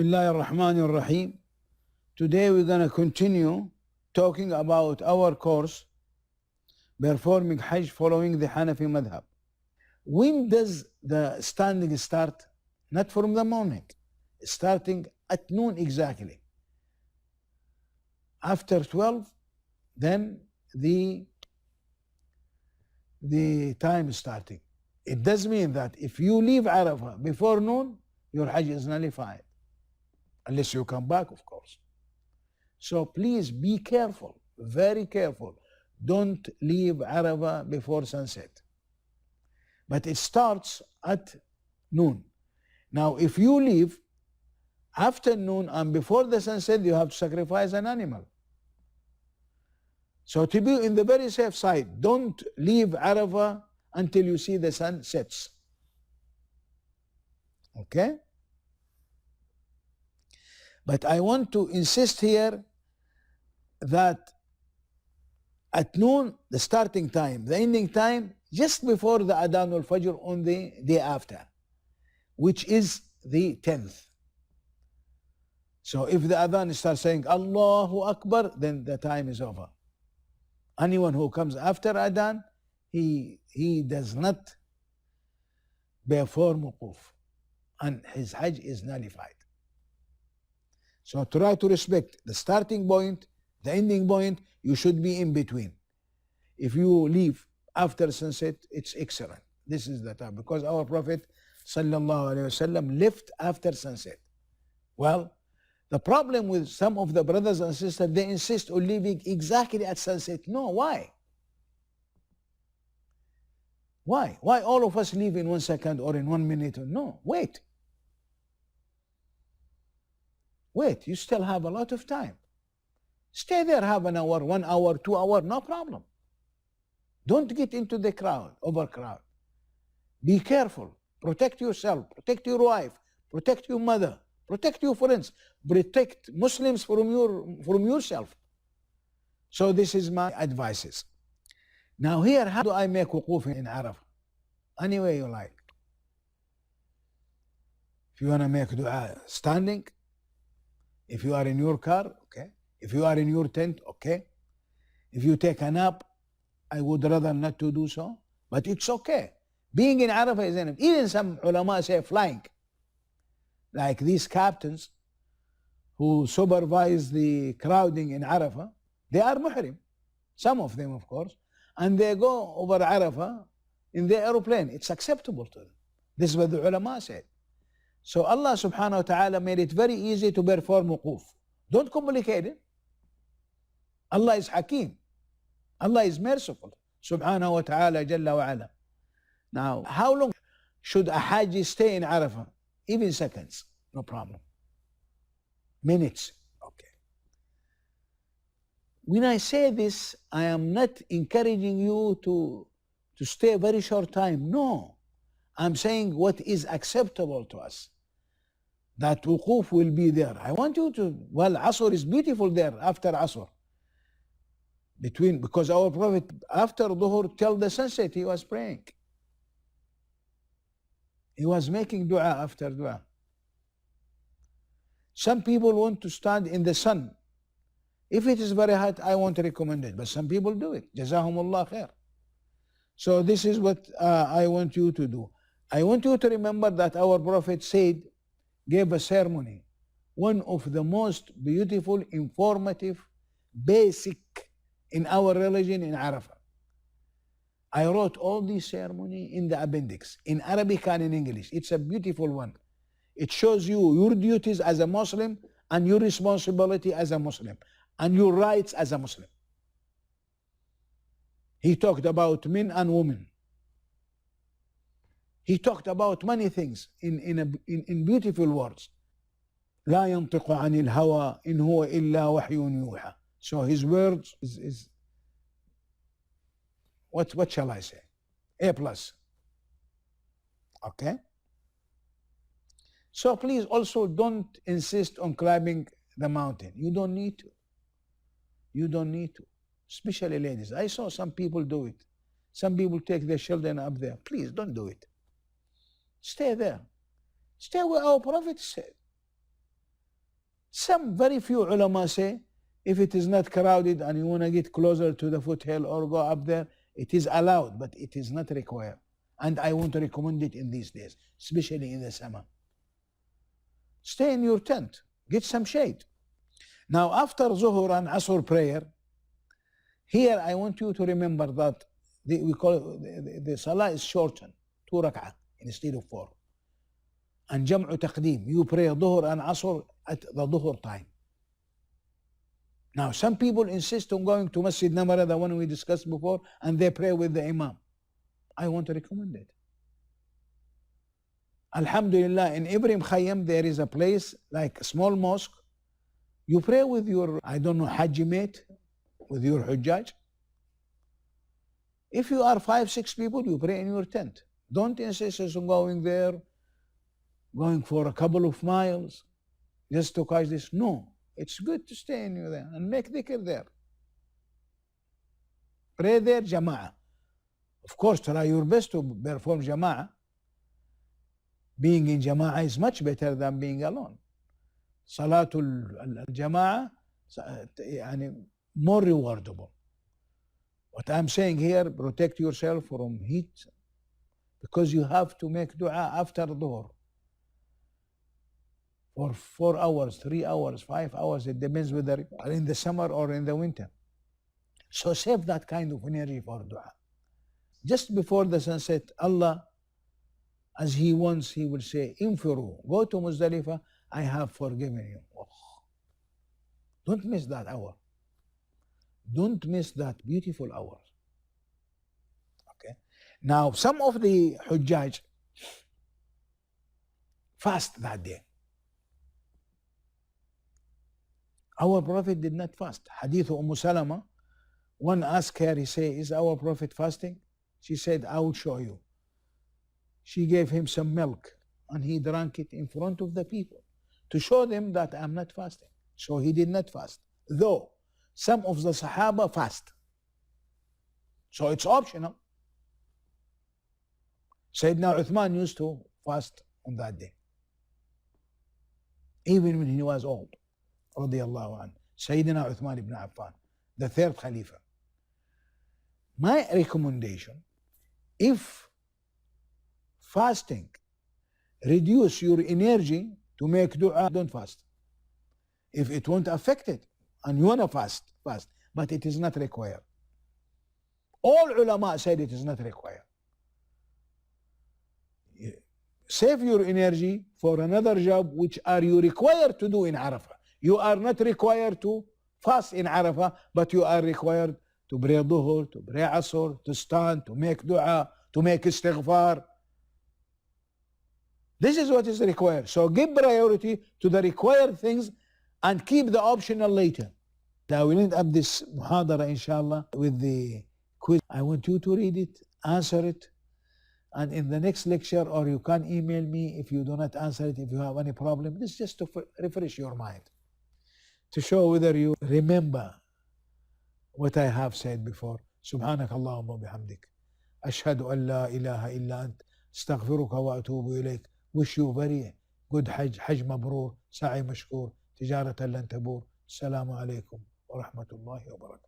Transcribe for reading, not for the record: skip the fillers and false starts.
Bismillah ar-Rahman ar-Rahim. Today we're going to continue talking about our course performing Hajj following the Hanafi madhab. When does the standing start? Not from the morning, starting at noon exactly. After 12, then the time is starting. It does mean that if you leave Arafah before noon, your Hajj is nullified. Unless you come back, of course. So please be careful, very careful. Don't leave Arafah before sunset. But it starts at noon. Now, if you leave after noon and before the sunset, you have to sacrifice an animal. So to be in the very safe side, don't leave Arafah until you see the sun sets. Okay? But I want to insist here that at noon, the starting time, the ending time, just before the Adhan al-Fajr on the day after, which is the 10th. So if the Adhan starts saying Allahu Akbar, then the time is over. Anyone who comes after Adhan, he does not perform wuquuf, and his Hajj is nullified. So try to respect the starting point, the ending point. You should be in between. If you leave after sunset, it's excellent. This is the time, because our Prophet sallallahu alaihi wasallam left after sunset. Well, the problem with some of the brothers and sisters, they insist on leaving exactly at sunset. No, why? Why? Why all of us leave in 1 second or in 1 minute? No, wait. Wait, you still have a lot of time. Stay there half an hour, 1 hour, 2 hours, no problem. Don't get into the crowd, overcrowd. Be careful. Protect yourself, protect your wife, protect your mother, protect your friends, protect Muslims from yourself. So this is my advices. Now here, how do I make wuquf in Arafah? Any way you like. If you want to make dua standing, if you are in your car, okay. If you are in your tent, okay. If you take a nap, I would rather not to do so, but it's okay. Being in Arafah is enough. Even some ulama say flying. Like these captains who supervise the crowding in Arafah, they are muhrim. Some of them, of course. And they go over Arafah in the aeroplane. It's acceptable to them. This is what the ulama said. So Allah subhanahu wa ta'ala made it very easy to perform wuquf. Don't complicate it. Allah is Hakim. Allah is merciful. Subhanahu wa ta'ala jalla wa ala. Now, how long should a Haji stay in Arafah? Even seconds, no problem. Minutes, okay. When I say this, I am not encouraging you to stay a very short time. No. I'm saying what is acceptable to us. That wuquf will be there. I want you to, well, Asr is beautiful there after Asr. Because our Prophet, after Dhuhr till the sunset, he was praying. He was making dua after dua. Some people want to stand in the sun. If it is very hot, I won't recommend it, but some people do it. Jazahumullah khair. So this is what I want you to do. I want you to remember that our Prophet gave a ceremony, one of the most beautiful, informative, basic in our religion in Arafah. I wrote all these ceremony in the appendix, in Arabic and in English. It's a beautiful one. It shows you your duties as a Muslim and your responsibility as a Muslim and your rights as a Muslim. He talked about men and women. He talked about many things in beautiful words. لا ينطق عن الهوى إن هو إلا وحي يوحى. So his words is what shall I say? A+. Okay? So please also don't insist on climbing the mountain. You don't need to. You don't need to. Especially ladies. I saw some people do it. Some people take their children up there. Please don't do it. Stay there. Stay where our Prophet said. Some very few ulama say, if it is not crowded and you want to get closer to the foothill or go up there, it is allowed, but it is not required. And I want to recommend it in these days, especially in the summer. Stay in your tent, get some shade. Now, after Zuhur and Asr prayer, here I want you to remember that we call it, the Salah is shortened, 2 rak'ah instead of 4. And Jam'u Taqdeem, you pray Dhuhr and Asr at the Dhuhr time. Now, some people insist on going to Masjid Namara, the one we discussed before, and they pray with the Imam. I want to recommend it. Alhamdulillah, in every Mkhayyam there is a place like a small mosque. You pray with your, I don't know, Hajj mate, with your Hujjaj. If you are 5-6 people, you pray in your tent. Don't insist on going there, going for a couple of miles just to catch this. No, it's good to stay in you there and make dhikr there. Pray there, Jama'ah. Of course, try your best to perform Jama'ah. Being in Jama'ah is much better than being alone. Salatul Jama'ah, more rewardable. What I'm saying here, protect yourself from heat, because you have to make dua after Dhuhr for 4 hours, 3 hours, 5 hours. It depends whether you are in the summer or in the winter. So save that kind of energy for dua. Just before the sunset, Allah, as He wants, He will say, Infiru, go to Muzdalifah, I have forgiven you. Oh. Don't miss that hour. Don't miss that beautiful hour. Okay. Now, some of the Hujjaj fast that day. Our Prophet did not fast. Hadith Salama, one asked her, he said, is our Prophet fasting? She said, I will show you. She gave him some milk and he drank it in front of the people to show them that I'm not fasting. So he did not fast, though some of the Sahaba fast. So it's optional. Sayyidina Uthman used to fast on that day, even when he was old. Radiallahu anhu. Sayyidina Uthman ibn Affan, the 3rd Khalifa. My recommendation, if fasting reduce your energy to make dua, don't fast. If it won't affect it and you want to fast, fast. But it is not required. All ulama said it is not required. Save your energy for another job which are you required to do in Arafah. You are not required to fast in Arafah, but you are required to pray Dhuhr, to pray Asr, to stand, to make dua, to make istighfar. This is what is required. So give priority to the required things and keep the optional later. I will end up this muhadara, inshallah, with the quiz. I want you to read it, answer it, and in the next lecture, or you can email me if you do not answer it, if you have any problem. This is just to refresh your mind, to show whether you remember what I have said before. Subhanak Allahumma bihamdik. Ashhadu an la ilaha illa ant. Astaghfiruka wa atubu ilayk. Wish you very good Hajj. Hajj mabrur. Sa'i mashkur. Tijaratan lan tabur. Assalamu alaikum wa rahmatullahi wa barakatuh.